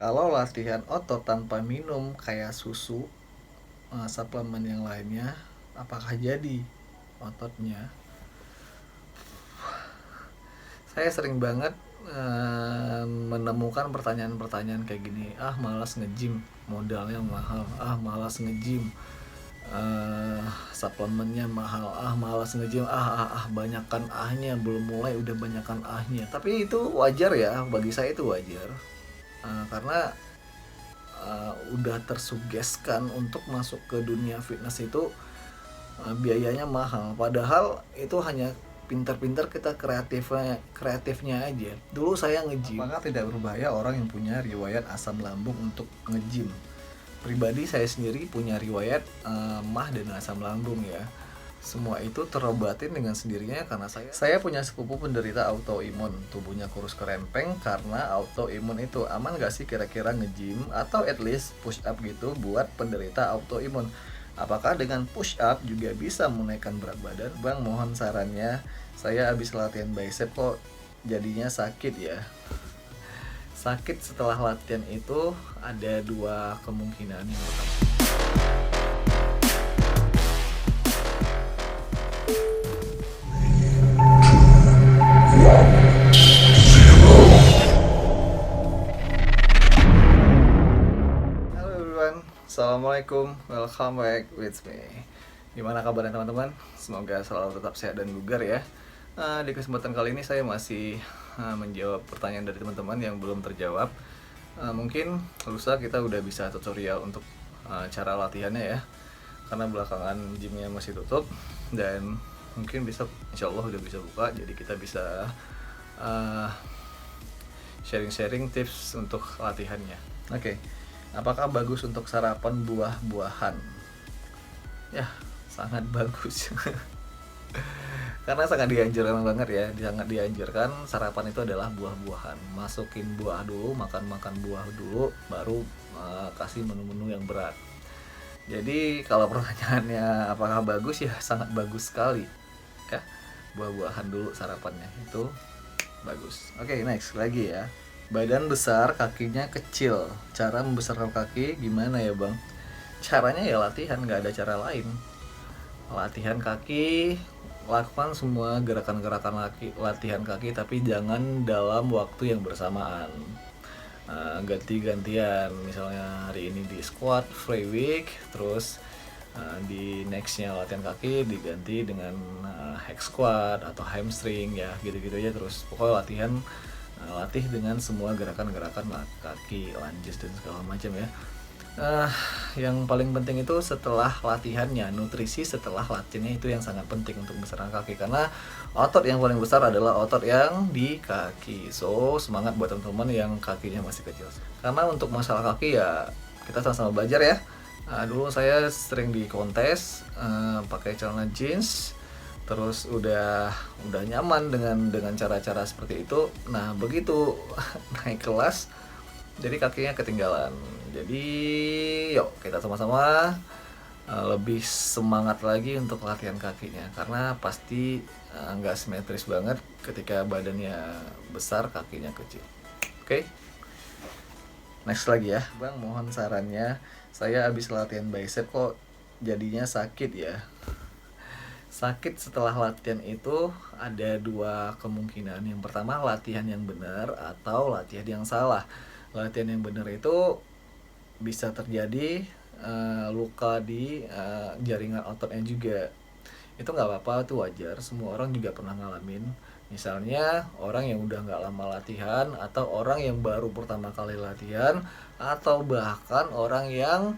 Kalau latihan otot tanpa minum kayak susu, suplemen yang lainnya, apakah jadi ototnya? Saya sering banget menemukan pertanyaan-pertanyaan kayak gini. Malas nge-gym, modalnya mahal. Malas nge-gym, suplemennya mahal. Malas nge-gym. Banyakan ahnya, belum mulai udah banyakan ahnya. Tapi itu wajar ya, bagi saya itu wajar. Karena udah tersugeskan untuk masuk ke dunia fitness itu biayanya mahal, padahal itu hanya pintar-pintar kita kreatifnya aja. Dulu saya nge-gym. Apakah tidak berbahaya orang yang punya riwayat asam lambung untuk nge-gym? Pribadi saya sendiri punya riwayat mah dan asam lambung ya. Semua itu terobatin dengan sendirinya karena saya punya sepupu penderita autoimun, tubuhnya kurus kerempeng karena autoimun itu. Aman gak sih kira-kira nge-gym atau at least push up gitu buat penderita autoimun? Apakah dengan push up juga bisa menaikkan berat badan? Bang, mohon sarannya. Saya habis latihan bicep kok jadinya sakit ya. Sakit setelah latihan itu ada dua kemungkinan. Yang pertama, halo everyone, assalamualaikum, welcome back with me. Gimana kabarnya teman-teman? Semoga selalu tetap sehat dan bugar ya. Di kesempatan kali ini saya masih menjawab pertanyaan dari teman-teman yang belum terjawab. Mungkin lusa kita udah bisa tutorial untuk cara latihannya ya, karena belakangan gymnya masih tutup dan mungkin besok insya Allah udah bisa buka, jadi kita bisa sharing-sharing tips untuk latihannya. Oke. Apakah bagus untuk sarapan buah-buahan? Ya, sangat bagus. Karena sangat dianjurkan banget ya, sangat dianjurkan sarapan itu adalah buah-buahan. Masukin buah dulu, makan buah dulu, baru kasih menu-menu yang berat. Jadi kalau pertanyaannya apakah bagus, ya sangat bagus sekali ya. Buah-buahan dulu sarapannya itu bagus. Oke, next lagi ya. Badan besar, kakinya kecil. Cara membesarkan kaki gimana ya bang? Caranya ya latihan, nggak ada cara lain. Latihan kaki, lakukan semua gerakan-gerakan latihan kaki, tapi jangan dalam waktu yang bersamaan. Ganti-gantian, misalnya hari ini di squat, free week, terus di nextnya latihan kaki diganti dengan hack squat atau hamstring ya, gitu-gitu aja terus. Pokoknya latih dengan semua gerakan-gerakan kaki, lunges dan segala macam ya. Yang paling penting itu setelah latihannya, nutrisi setelah latihannya itu yang sangat penting untuk membesarkan kaki, karena otot yang paling besar adalah otot yang di kaki. So semangat buat teman-teman yang kakinya masih kecil, karena untuk masalah kaki ya kita sama-sama belajar ya. Dulu saya sering di kontes pakai celana jeans, terus udah nyaman dengan cara-cara seperti itu. Nah begitu naik kelas jadi kakinya ketinggalan. Jadi yuk kita sama-sama lebih semangat lagi untuk latihan kakinya, karena pasti nggak simetris banget ketika badannya besar kakinya kecil. Oke, next lagi ya bang, mohon sarannya. Saya habis latihan bicep kok jadinya sakit ya. Sakit setelah latihan itu ada dua kemungkinan. Yang pertama, latihan yang benar atau latihan yang salah. Latihan yang benar itu bisa terjadi luka di jaringan ototnya juga. Itu nggak apa-apa, itu wajar. Semua orang juga pernah ngalamin. Misalnya orang yang udah nggak lama latihan, atau orang yang baru pertama kali latihan, atau bahkan orang yang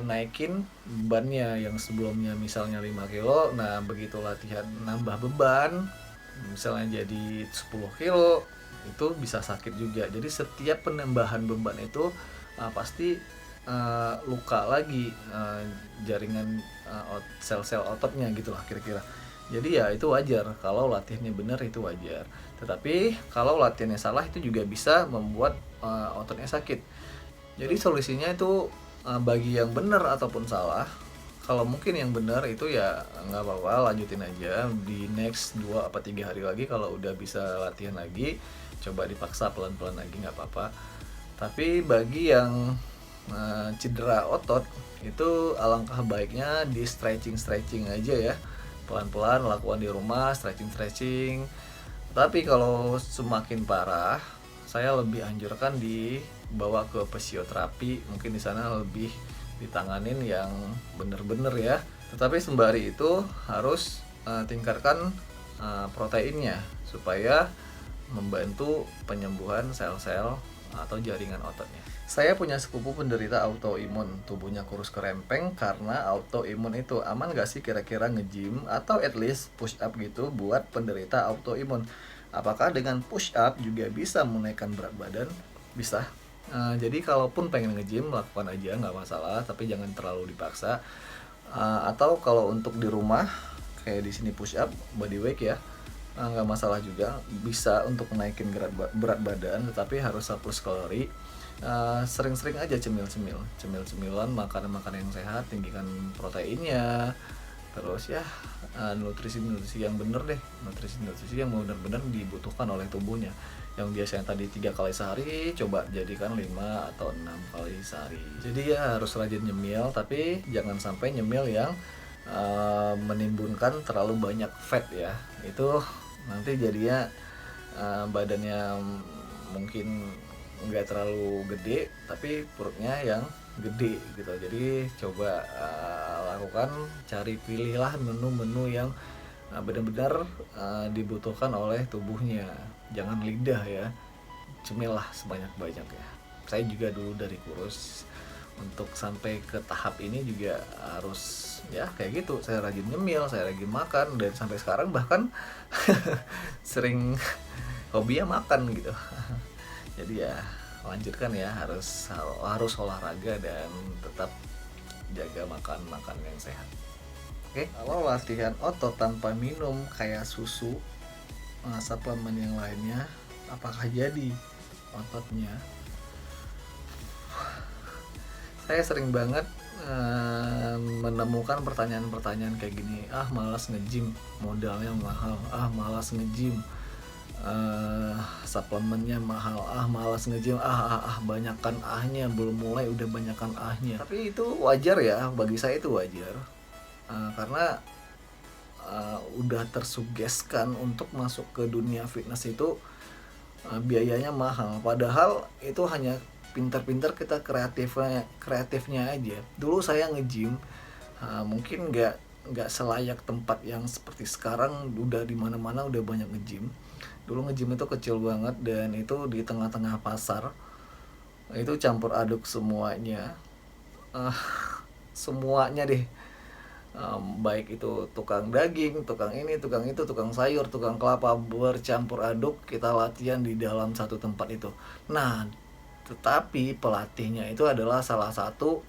naikin bebannya yang sebelumnya misalnya 5 kilo. Nah begitu latihan nambah beban misalnya jadi 10 kilo, itu bisa sakit juga. Jadi setiap penambahan beban itu pasti luka lagi jaringan sel-sel ototnya gitulah kira-kira. Jadi ya itu wajar, kalau latihannya benar itu wajar. Tetapi kalau latihannya salah itu juga bisa membuat ototnya sakit. Jadi solusinya itu bagi yang benar ataupun salah. Kalau mungkin yang benar itu ya nggak apa-apa, lanjutin aja di next 2 atau 3 hari lagi. Kalau udah bisa latihan lagi, coba dipaksa pelan-pelan lagi, nggak apa-apa. Tapi bagi yang cedera otot, itu alangkah baiknya di stretching aja ya, pelan-pelan lakukan di rumah, stretching. Tapi kalau semakin parah, saya lebih anjurkan dibawa ke fisioterapi, mungkin di sana lebih ditanganin yang bener-bener ya. Tetapi sembari itu harus tingkatkan proteinnya supaya membantu penyembuhan sel-sel atau jaringan ototnya. Saya punya sepupu penderita autoimun, tubuhnya kurus kerempeng karena autoimun itu. Aman gak sih kira-kira nge-gym atau at least push up gitu buat penderita autoimun? Apakah dengan push up juga bisa menaikkan berat badan? Bisa. Jadi kalaupun pengen nge-gym, lakukan aja, nggak masalah, tapi jangan terlalu dipaksa. Atau kalau untuk di rumah, kayak di sini push up, body weight ya, nggak masalah juga, bisa untuk menaikin berat badan, tetapi harus surplus kalori. Sering-sering aja cemil-cemilan, makanan yang sehat, tinggikan proteinnya, terus ya nutrisi yang bener deh, nutrisi yang benar-benar dibutuhkan oleh tubuhnya. Yang biasanya tadi 3 kali sehari, coba jadikan 5 atau 6 kali sehari. Jadi ya harus rajin nyemil, tapi jangan sampai nyemil yang menimbulkan terlalu banyak fat ya. Itu nanti jadinya badannya mungkin nggak terlalu gede tapi perutnya yang gede gitu. Jadi coba lakukan, pilihlah menu-menu yang benar-benar dibutuhkan oleh tubuhnya. Jangan lidah ya, cemillah sebanyak-banyaknya. Saya juga dulu dari kurus, untuk sampai ke tahap ini juga harus ya kayak gitu. Saya rajin nyemil, saya rajin makan, dan sampai sekarang bahkan sering hobinya makan gitu. Jadi ya lanjutkan ya, harus olahraga dan tetap jaga makan yang sehat. Oke, kalau latihan otot tanpa minum kayak susu, suplemen yang lainnya, apakah jadi ototnya? Saya sering banget menemukan pertanyaan-pertanyaan kayak gini. Malas nge-gym, modalnya mahal. Malas nge-gym, suplemennya mahal. Malas nge-gym, banyakan ahnya, belum mulai udah banyakan ahnya. Tapi itu wajar ya, bagi saya itu wajar, karena udah tersugeskan untuk masuk ke dunia fitness itu biayanya mahal. Padahal itu hanya pintar-pintar kita kreatifnya aja. Dulu saya nge-gym, mungkin nggak selayak tempat yang seperti sekarang udah di mana-mana udah banyak nge-gym. Dulu nge-gym itu kecil banget dan itu di tengah-tengah pasar. Itu campur aduk semuanya. Semuanya deh. Baik itu tukang daging, tukang ini, tukang itu, tukang sayur, tukang kelapa, bercampur aduk, kita latihan di dalam satu tempat itu. Nah, tetapi pelatihnya itu adalah salah satu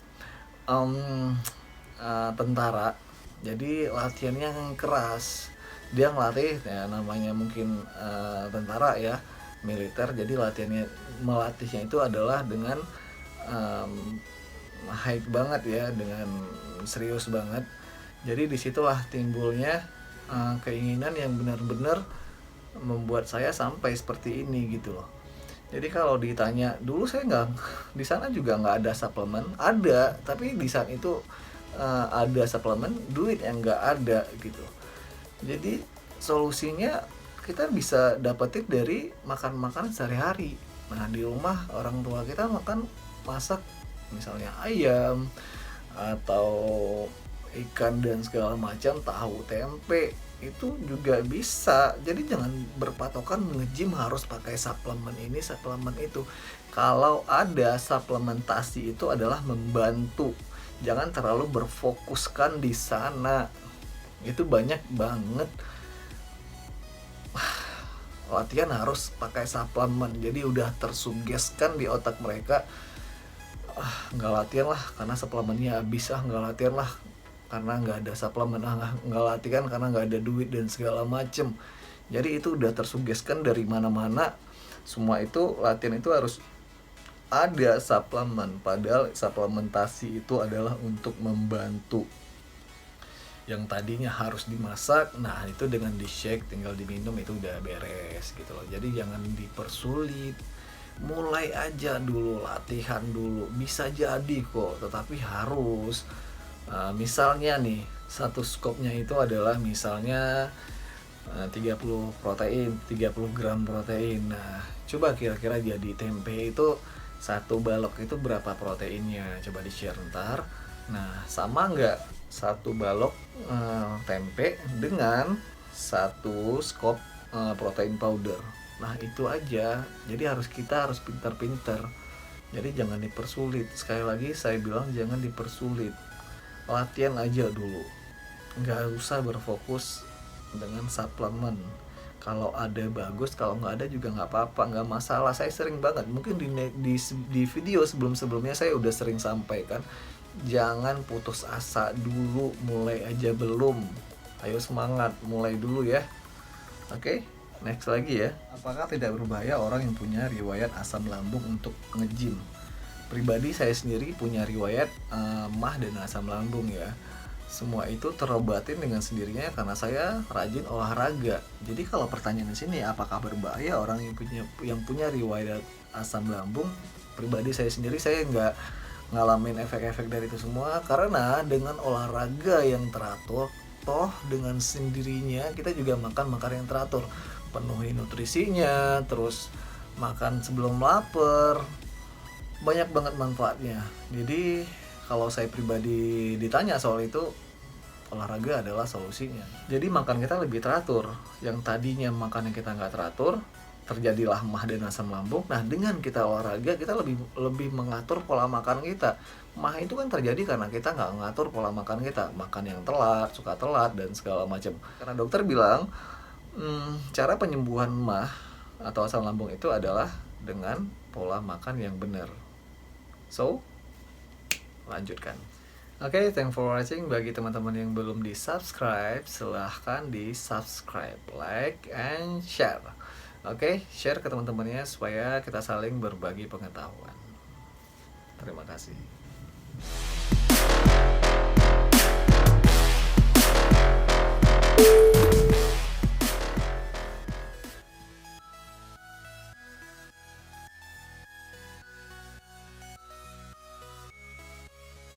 tentara. Jadi latihannya yang keras. Dia ngelatih ya, namanya mungkin tentara ya, militer. Jadi melatihnya itu adalah dengan high banget ya, dengan serius banget. Jadi disitulah timbulnya keinginan yang benar-benar membuat saya sampai seperti ini gitu loh. Jadi kalau ditanya, dulu saya di sana juga nggak ada suplemen, ada, tapi di saat itu ada suplemen, duit yang nggak ada gitu. Jadi solusinya kita bisa dapetin dari makan sehari-hari. Nah, di rumah orang tua kita masak misalnya ayam atau ikan dan segala macam, tahu, tempe, itu juga bisa. Jadi jangan berpatokan nge-gym harus pakai suplemen ini, suplemen itu. Kalau ada suplementasi itu adalah membantu, jangan terlalu berfokuskan di sana. Itu banyak banget latihan harus pakai suplemen, jadi udah tersugeskan di otak mereka, nggak latihan lah karena suplemennya habis, nggak latihan lah karena nggak ada suplemen, nggak latihan karena nggak ada duit dan segala macem. Jadi itu udah tersugeskan dari mana-mana. Semua itu latihan itu harus ada suplemen, padahal suplementasi itu adalah untuk membantu. Yang tadinya harus dimasak, nah itu dengan di shake tinggal diminum itu udah beres gitu loh. Jadi jangan dipersulit, mulai aja dulu, latihan dulu, bisa jadi kok, tetapi harus misalnya nih, satu skopnya itu adalah misalnya 30 protein, 30 gram protein. Nah, coba kira-kira jadi tempe itu satu balok itu berapa proteinnya? Coba di-share ntar. Nah, sama nggak satu balok tempe dengan satu skop protein powder? Nah, itu aja. Jadi kita harus pintar-pintar. Jadi jangan dipersulit. Sekali lagi saya bilang jangan dipersulit. Latihan aja dulu. Nggak usah berfokus dengan suplemen. Kalau ada bagus, kalau nggak ada juga nggak apa-apa, nggak masalah. Saya sering banget, mungkin di video sebelum-sebelumnya saya udah sering sampaikan, jangan putus asa dulu, mulai aja belum. Ayo semangat, mulai dulu ya. Oke, next lagi ya. Apakah tidak berbahaya orang yang punya riwayat asam lambung untuk nge-gym? Pribadi saya sendiri punya riwayat mah dan asam lambung ya. Semua itu terobatin dengan sendirinya karena saya rajin olahraga. Jadi kalau pertanyaan di sini apakah berbahaya orang yang punya riwayat asam lambung? Pribadi saya sendiri saya nggak ngalamin efek-efek dari itu semua karena dengan olahraga yang teratur, toh dengan sendirinya kita juga makan yang teratur, penuhi nutrisinya, terus makan sebelum lapar, banyak banget manfaatnya. Jadi kalau saya pribadi ditanya soal itu, olahraga adalah solusinya. Jadi makan kita lebih teratur. Yang tadinya makan yang kita nggak teratur, terjadilah mah dan asam lambung. Nah, dengan kita olahraga, kita lebih mengatur pola makan kita. Mah itu kan terjadi karena kita nggak mengatur pola makan kita, makan yang telat, suka telat dan segala macam. Karena dokter bilang, cara penyembuhan mah atau asam lambung itu adalah dengan pola makan yang benar. So, lanjutkan. Oke, thanks for watching. Bagi teman-teman yang belum di-subscribe, silahkan di-subscribe, like, and share. Oke, share ke teman-temannya supaya kita saling berbagi pengetahuan. Terima kasih.